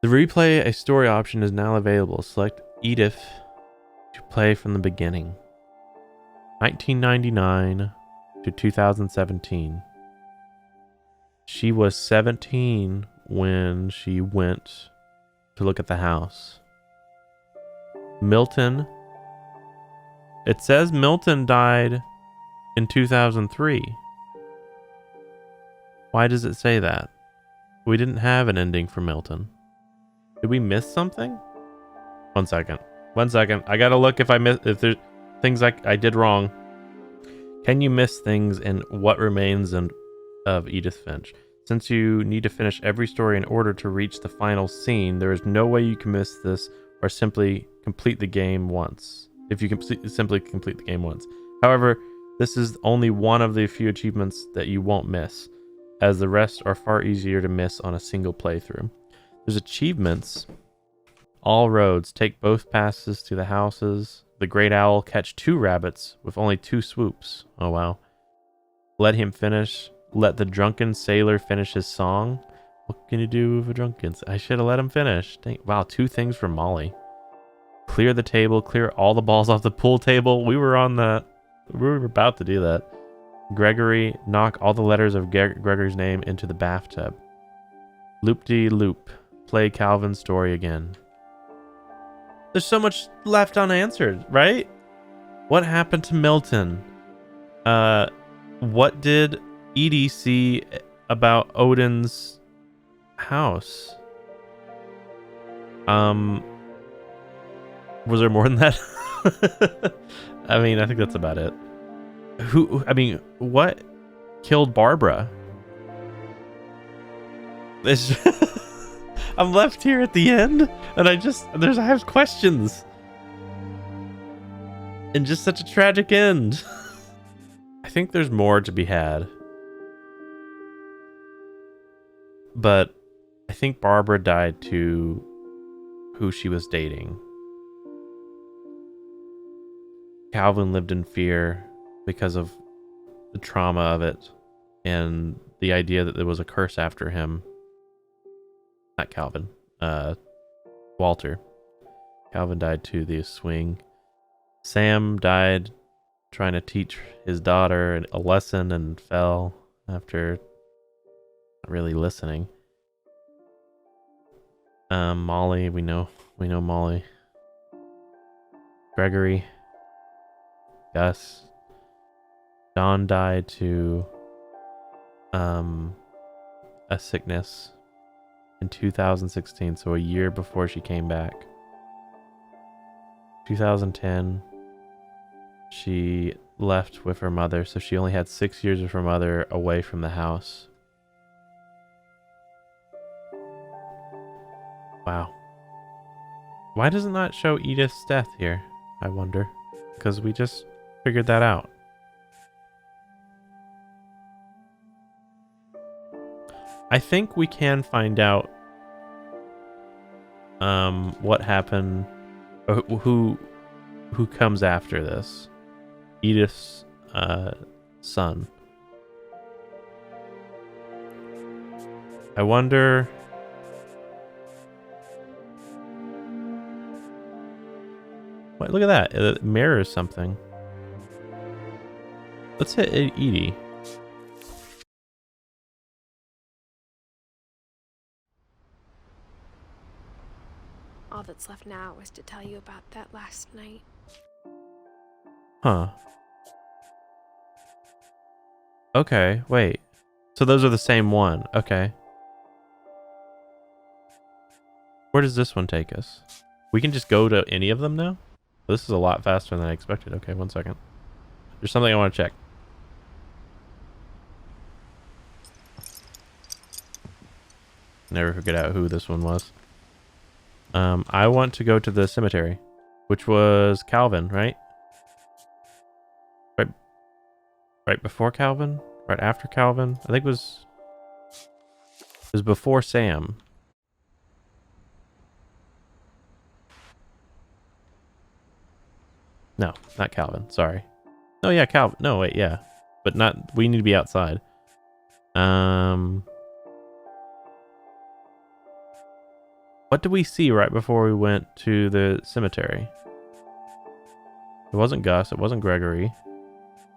The replay a story option is now available. Select Edith to play from the beginning. 1999 to 2017. She was 17 when she went to look at the house. Milton. It says Milton died in 2003. Why does it say that? We didn't have an ending for Milton. Did we miss something? 1 second. 1 second. I gotta look if there's things I did wrong. Can you miss things in What Remains of Edith Finch? Since you need to finish every story in order to reach the final scene, there is no way you can miss this or simply complete the game once. If you simply complete the game once. However, this is only one of the few achievements that you won't miss, as the rest are far easier to miss on a single playthrough. There's achievements. All roads take both passes to the houses. The great owl catch 2 rabbits with only 2 swoops. Oh wow. Let him finish. Let the drunken sailor finish his song. What can you do with a drunken? I should have let him finish. Wow, 2 things from Molly. Clear the table. Clear all the balls off the pool table. We were on that. We were about to do that. Gregory, knock all the letters of Gregory's name into the bathtub. Loop-de-loop. Play Calvin's story again. There's so much left unanswered, right? What happened to Milton? What did Edie see about Odin's house? Was there more than that? I mean, I think that's about it. What killed Barbara? I'm left here at the end, and I have questions. And just such a tragic end. I think there's more to be had. But I think Barbara died to who she was dating. Calvin lived in fear because of the trauma of it and the idea that there was a curse after him. Not Calvin. Walter. Calvin died to the swing. Sam died trying to teach his daughter a lesson and fell after not really listening. Molly, we know Molly. Gregory. Gus. Don died to a sickness in 2016, so a year before she came back. 2010, she left with her mother, so she only had 6 years with her mother away from the house. Wow. Why does it not show Edith's death here? I wonder. Because we just figured that out. I think we can find out what happened, who comes after this. Edith's son. I wonder. Wait, look at that. It mirrors something. Let's hit Edie. All that's left now is to tell you about that last night. Huh. Okay, wait. So those are the same one. Okay. Where does this one take us? We can just go to any of them now? This is a lot faster than I expected. Okay, 1 second. There's something I want to check. Never figured out who this one was. I want to go to the cemetery, which was Calvin, right? Right before Calvin? Right after Calvin? I think it was before Sam. No, not Calvin. Sorry. No, yeah, Calvin. No, wait, yeah. But not, we need to be outside. What What did we see right before we went to the cemetery? It wasn't Gus. It wasn't Gregory.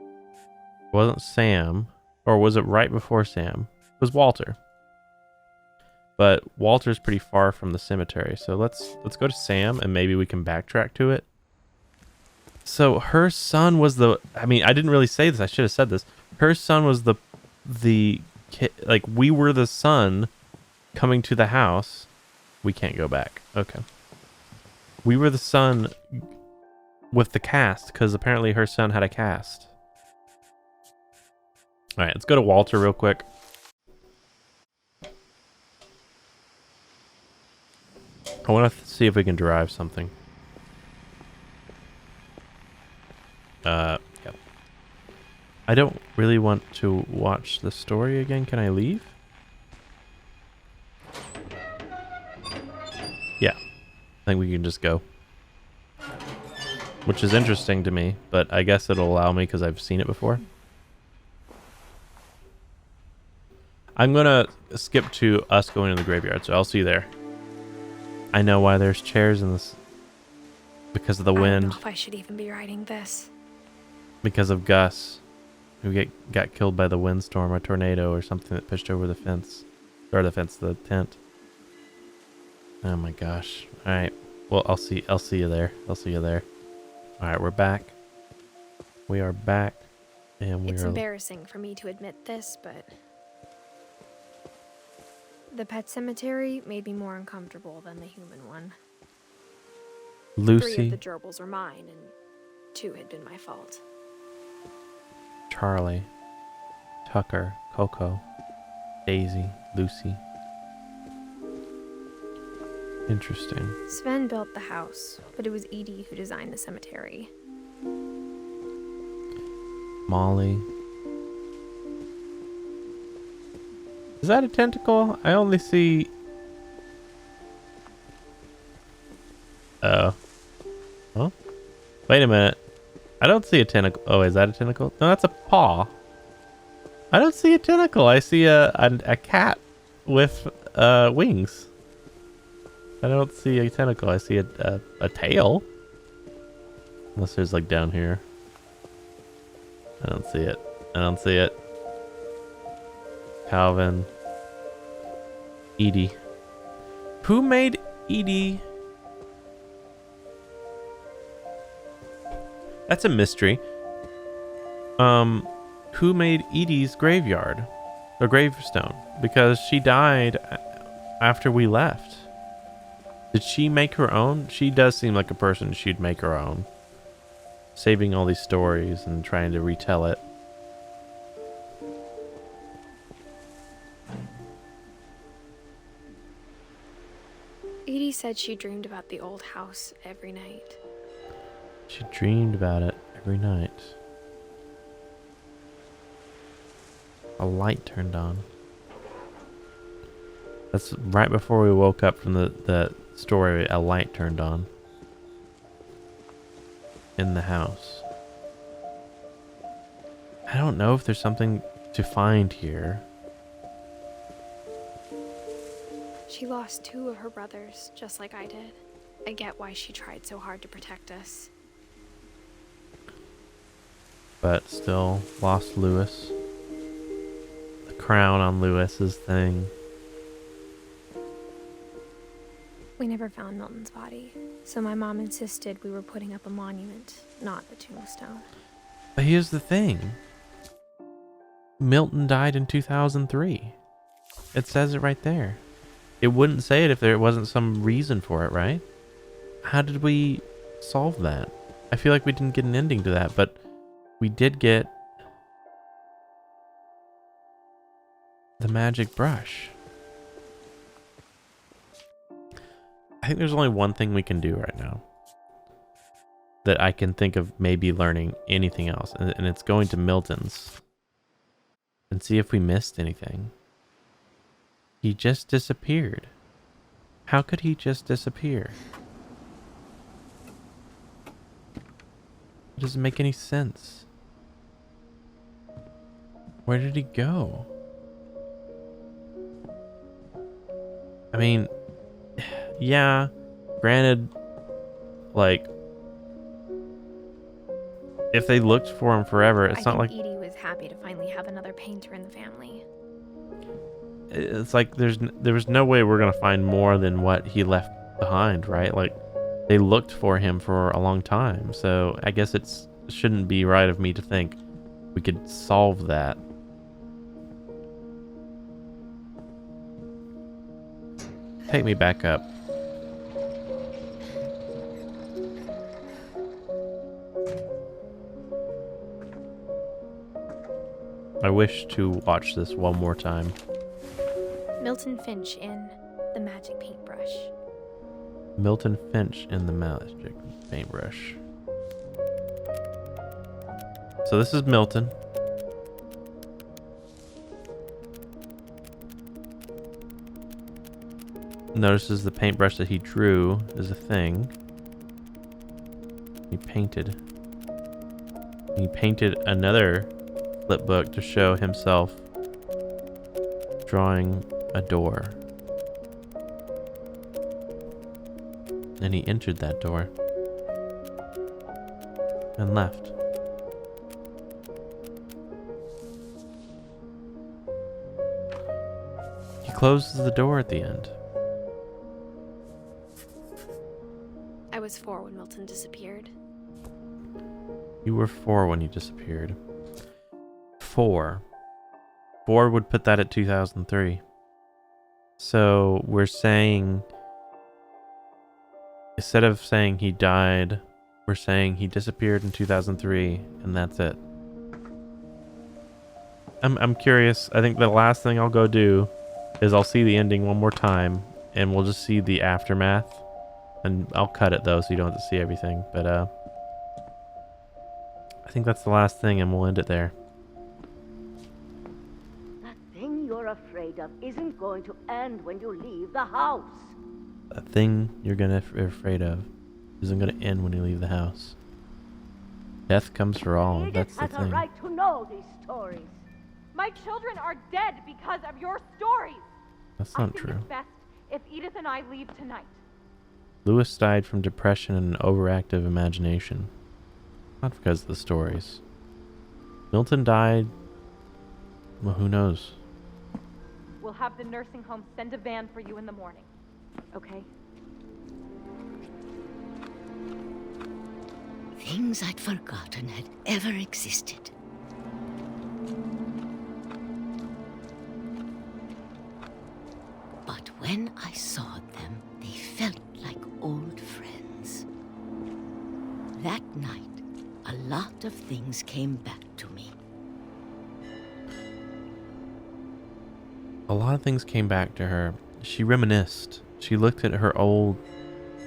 It wasn't Sam. Or was it right before Sam? It was Walter. But Walter's pretty far from the cemetery. So let's go to Sam and maybe we can backtrack to it. So her son was I didn't really say this. I should have said this. Her son was the kid. Like, we were the son coming to the house. We can't go back. Okay. We were the son with the cast because apparently her son had a cast. All right, let's go to Walter real quick. I want to see if we can derive something. Yep. I don't really want to watch the story again. Can I leave? Yeah. I think we can just go. Which is interesting to me, but I guess it'll allow me because I've seen it before. I'm gonna skip to us going to the graveyard, so I'll see you there. I know why there's chairs in this. Because of the wind. I don't know if I should even be writing this. Because of Gus, who got killed by the windstorm or tornado or something that pushed over the fence. Or the tent. Oh my gosh. Alright. Well, I'll see you there. I'll see you there. Alright, we're back. We are back. And It's embarrassing for me to admit this, but the pet cemetery made me more uncomfortable than the human one. Lucy. 3 of the gerbils were mine, and 2 had been my fault. Charlie. Tucker. Coco. Daisy. Lucy. Interesting. Sven built the house, but it was Edie who designed the cemetery. Molly. Is that a tentacle? I only see... Oh. Well, wait a minute. I don't see a tentacle. Oh, is that a tentacle? No, that's a paw. I don't see a tentacle. I see a cat with wings. I don't see a tentacle. I see a tail. Unless there's like down here. I don't see it. I don't see it. Calvin. Edie. Who made Edie? That's a mystery. Who made Edie's graveyard? Or gravestone? Because she died after we left. Did she make her own? She does seem like a person she'd make her own. Saving all these stories and trying to retell it. Edie said she dreamed about the old house every night. She dreamed about it every night. A light turned on. That's right before we woke up from the story. A light turned on. In the house. I don't know if there's something to find here. She lost 2 of her brothers, just like I did. I get why she tried so hard to protect us. But still lost Lewis. The crown on Lewis's thing. We never found Milton's body, so my mom insisted we were putting up a monument, not a tombstone. But here's the thing. Milton died in 2003. It says it right there. It wouldn't say it if there wasn't some reason for it, right? How did we solve that? I feel like we didn't get an ending to that, but we did get the magic brush. I think there's only one thing we can do right now that I can think of maybe learning anything else, and it's going to Milton's and see if we missed anything. He just disappeared. How could he just disappear? It doesn't make any sense. Where did he go? I mean, yeah, granted, like, if they looked for him forever, it's not like... I think Edie was happy to finally have another painter in the family. It's like there was no way we're going to find more than what he left behind, right? Like, they looked for him for a long time, so I guess it shouldn't be right of me to think we could solve that. Take me back up. I wish to watch this one more time. Milton Finch in The Magic Paintbrush. Milton Finch in The Magic Paintbrush. So this is Milton. Notices the paintbrush that he drew is a thing. He painted another flip book to show himself drawing a door. And he entered that door and left. He closes the door at the end. I was 4 when Milton disappeared. You were 4 when he disappeared. 4 would put that at 2003. So we're saying, instead of saying he died, we're saying he disappeared in 2003, and that's it. I'm curious. I think the last thing I'll go do is I'll see the ending one more time, and we'll just see the aftermath. And I'll cut it though, so you don't have to see everything. But I think that's the last thing, and we'll end it there. That thing you're afraid of isn't going to end when you leave the house. That thing you're gonna be afraid of isn't gonna end when you leave the house. Death comes for all. Edith That's the has thing. a right to know these stories. My children are dead because of your stories. That's I not think true. it's best if Edith and I leave tonight. Lewis died from depression and an overactive imagination. Not because of the stories. Milton died... well, who knows? We'll have the nursing home send a van for you in the morning. Okay? Things I'd forgotten had ever existed. But when I saw them, they felt like old friends. That night, a lot of things came back to me. A lot of things came back to her. She reminisced. She looked at her old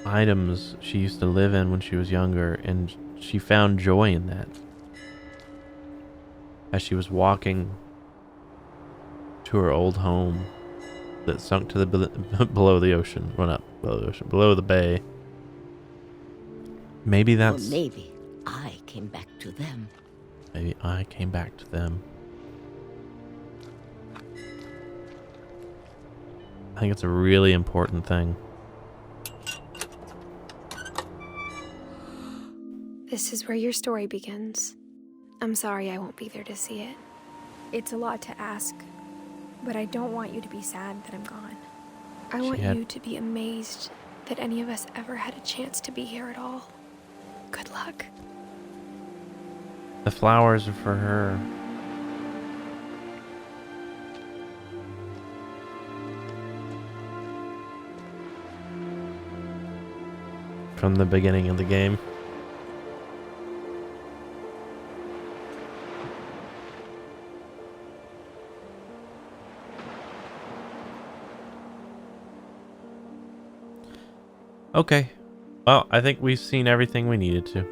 items she used to live in when she was younger, and she found joy in that. As she was walking to her old home that sunk to the below the ocean, well, not below the ocean, below the bay. Maybe that's... Or maybe I came back to them. Maybe I came back to them. I think it's a really important thing. This is where your story begins. I'm sorry I won't be there to see it. It's a lot to ask, but I don't want you to be sad that I'm gone. I want you to be amazed that any of us ever had a chance to be here at all. Good luck. The flowers are for her. From the beginning of the game. Okay. Well, I think we've seen everything we needed to.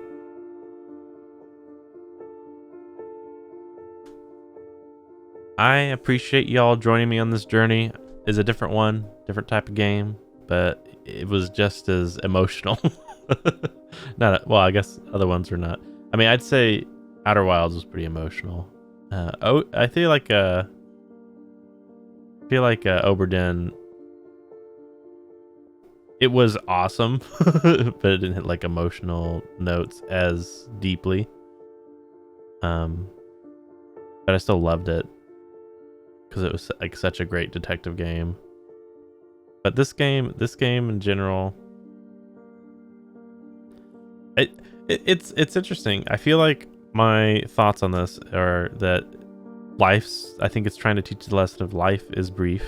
I appreciate y'all joining me on this journey. It's a different one, different type of game, but it was just as emotional. Well, I guess other ones are not. I mean, I'd say Outer Wilds was pretty emotional. I feel like Oberdin it was awesome, but it didn't hit like emotional notes as deeply. But I still loved it because it was like such a great detective game. But this game in general, it's interesting. I feel like my thoughts on this are that I think it's trying to teach the lesson of life is brief,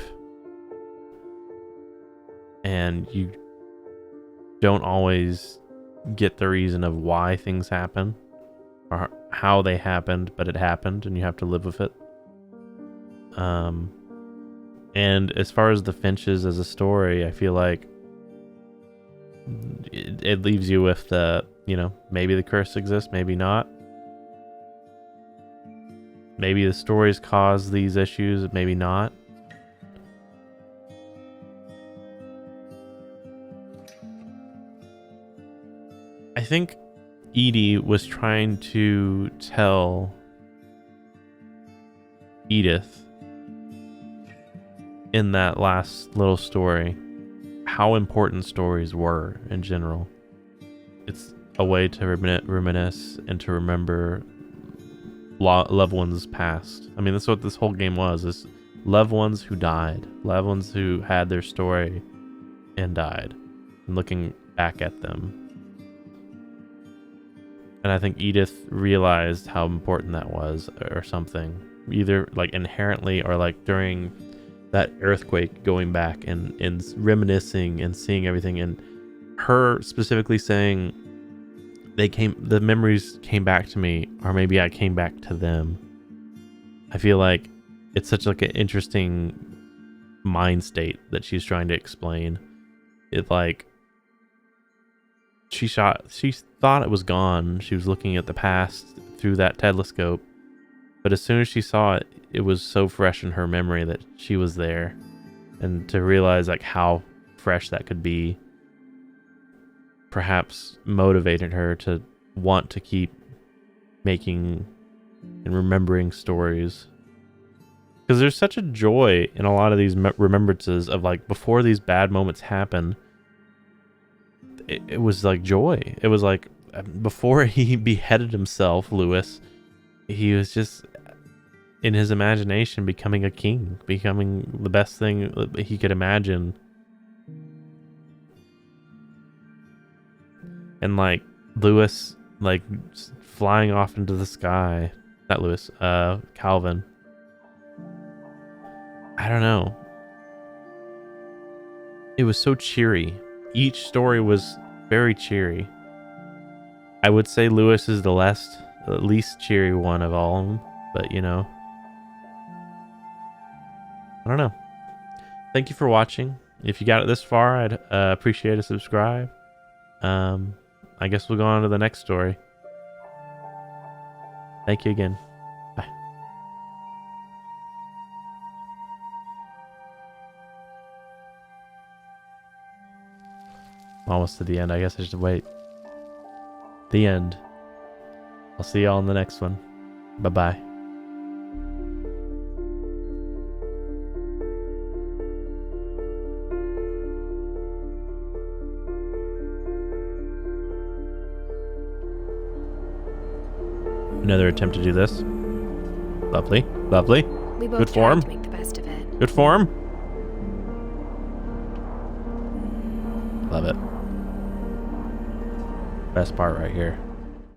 and you don't always get the reason of why things happen or how they happened, but it happened and you have to live with it. And as far as the Finches as a story, I feel like it leaves you with the, maybe the curse exists, maybe not. Maybe the stories cause these issues, maybe not. I think Edie was trying to tell Edith in that last little story how important stories were in general. It's a way to reminisce and to remember loved ones past. I mean, that's what this whole game was, is loved ones who died, loved ones who had their story and died, and looking back at them. And I think Edith realized how important that was, or something, either like inherently or like during that earthquake, going back and reminiscing and seeing everything, and her specifically saying, the memories came back to me, or maybe I came back to them. I feel like it's such like an interesting mind state that she's trying to explain. It's like she thought it was gone. She was looking at the past through that telescope, but as soon as she saw it, it was so fresh in her memory that she was there, and to realize like how fresh that could be perhaps motivated her to want to keep making and remembering stories, because there's such a joy in a lot of these remembrances of like before these bad moments happen. It was like joy. It was like before he beheaded himself, Lewis, he was just in his imagination becoming a king, becoming the best thing that he could imagine. And like Lewis, like flying off into the sky. Not Lewis, Calvin. I don't know. It was so cheery. Each story was very cheery. I would say Lewis is the least cheery one of all of them, but I don't know. Thank you for watching. If you got it this far, I'd appreciate a subscribe. I guess we'll go on to the next story. Thank you again. Bye. Almost to the end. I guess I should wait. The end. I'll see y'all in the next one. Bye-bye. Another attempt to do this. Lovely. Lovely. We both Good tried form. to make the best of it. Good form. Love it. Best part right here.